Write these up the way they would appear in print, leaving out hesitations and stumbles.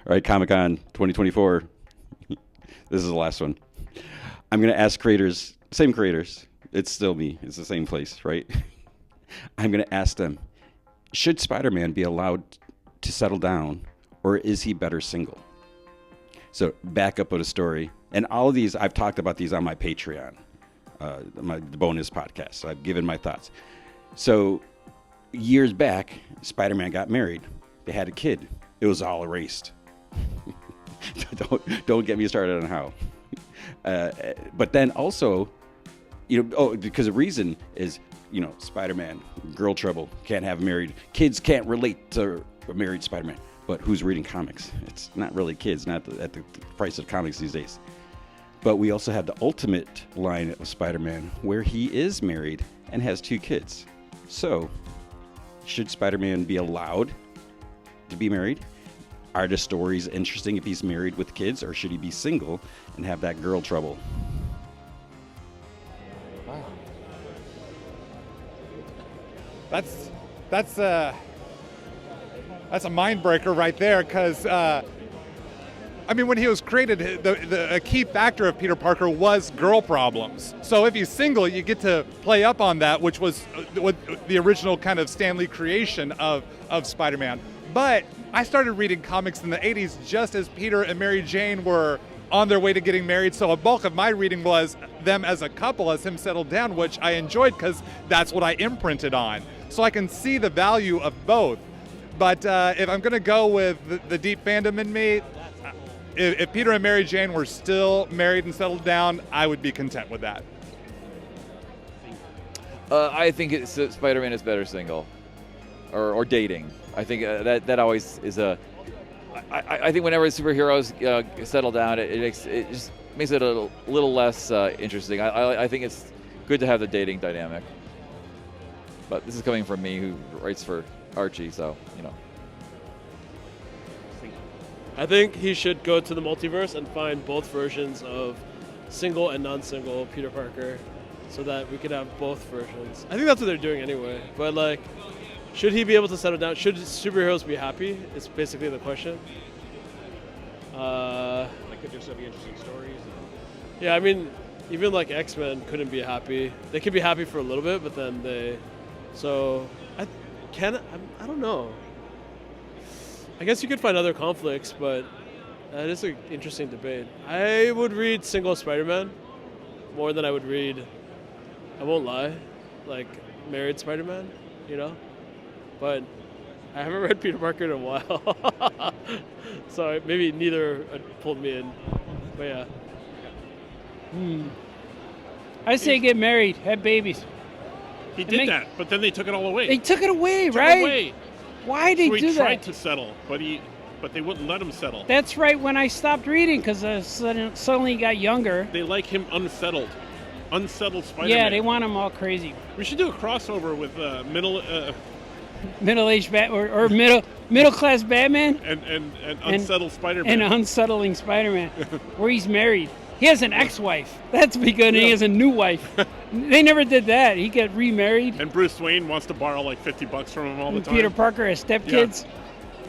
All right, Comic-Con 2024. This is the last one. I'm going to ask creators, same creators. It's still me. It's the same place, right? I'm going to ask them, should Spider-Man be allowed to settle down, or is he better single? So back up with a story. And all of these, I've talked about these on my Patreon, the bonus podcast. So I've given my thoughts. So years back, Spider-Man got married. They had a kid. It was all erased. Don't get me started on how. But then also, because the reason is, Spider-Man, girl trouble, can't have married. Kids can't relate to a married Spider-Man. But who's reading comics? It's not really kids, not at the price of comics these days. But we also have the ultimate line of Spider-Man where he is married and has 2 kids. So, should Spider-Man be allowed to be married? Are the stories interesting if he's married with kids, or should he be single and have that girl trouble? Wow. That's a mind breaker right there, because when he was created, a key factor of Peter Parker was girl problems. So if he's single, you get to play up on that, which was the original kind of Stan Lee creation of Spider-Man. But I started reading comics in the 80s just as Peter and Mary Jane were on their way to getting married. So a bulk of my reading was them as a couple, as him settled down, which I enjoyed because that's what I imprinted on. So I can see the value of both. But if I'm going to go with the deep fandom in me, if Peter and Mary Jane were still married and settled down, I would be content with that. I think Spider-Man is better single or dating. I think that always is a... I think whenever superheroes settle down, it just makes it a little less interesting. I think it's good to have the dating dynamic. But this is coming from me, who writes for Archie, so, I think he should go to the multiverse and find both versions of single and non-single Peter Parker, so that we could have both versions. I think that's what they're doing anyway. But, should he be able to settle down? Should superheroes be happy? Is basically the question. Could there still be interesting stories? Yeah, even X-Men couldn't be happy. They could be happy for a little bit, but then they... So, I don't know. I guess you could find other conflicts, but that is an interesting debate. I would read single Spider-Man more than I would read, I won't lie, married Spider-Man, But I haven't read Peter Parker in a while. So maybe neither pulled me in. But yeah. I say get married, have babies. He did that, but then they took it all away. They took it away, right? Why did they do that? So he tried to settle, but they wouldn't let him settle. That's right when I stopped reading, because I suddenly got younger. They like him unsettled Spider-Man. Yeah, they want him all crazy. We should do a crossover with middle-aged or middle-class Batman and unsettled Spider-Man. And unsettling Spider-Man, where he's married. He has an ex-wife. That's because he has a new wife. They never did that. He got remarried. And Bruce Wayne wants to borrow $50 from him all the time. Peter Parker has stepkids. Yeah.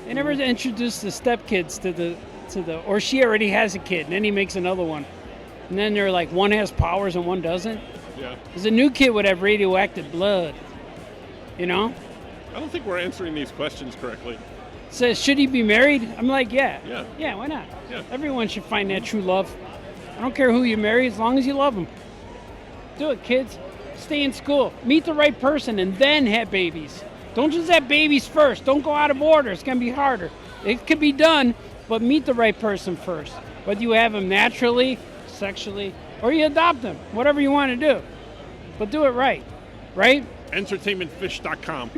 They never introduced the stepkids to the, or she already has a kid, and then he makes another one. And then they're like, one has powers and one doesn't. Yeah. Because a new kid would have radioactive blood. I don't think we're answering these questions correctly. Says, should he be married? I'm like, yeah. Yeah. Yeah, why not? Yeah. Everyone should find that true love. I don't care who you marry, as long as you love them. Do it, kids. Stay in school. Meet the right person and then have babies. Don't just have babies first. Don't go out of order. It's going to be harder. It could be done, but meet the right person first. Whether you have them naturally, sexually, or you adopt them. Whatever you want to do. But do it right. Right? Entertainmentfish.com.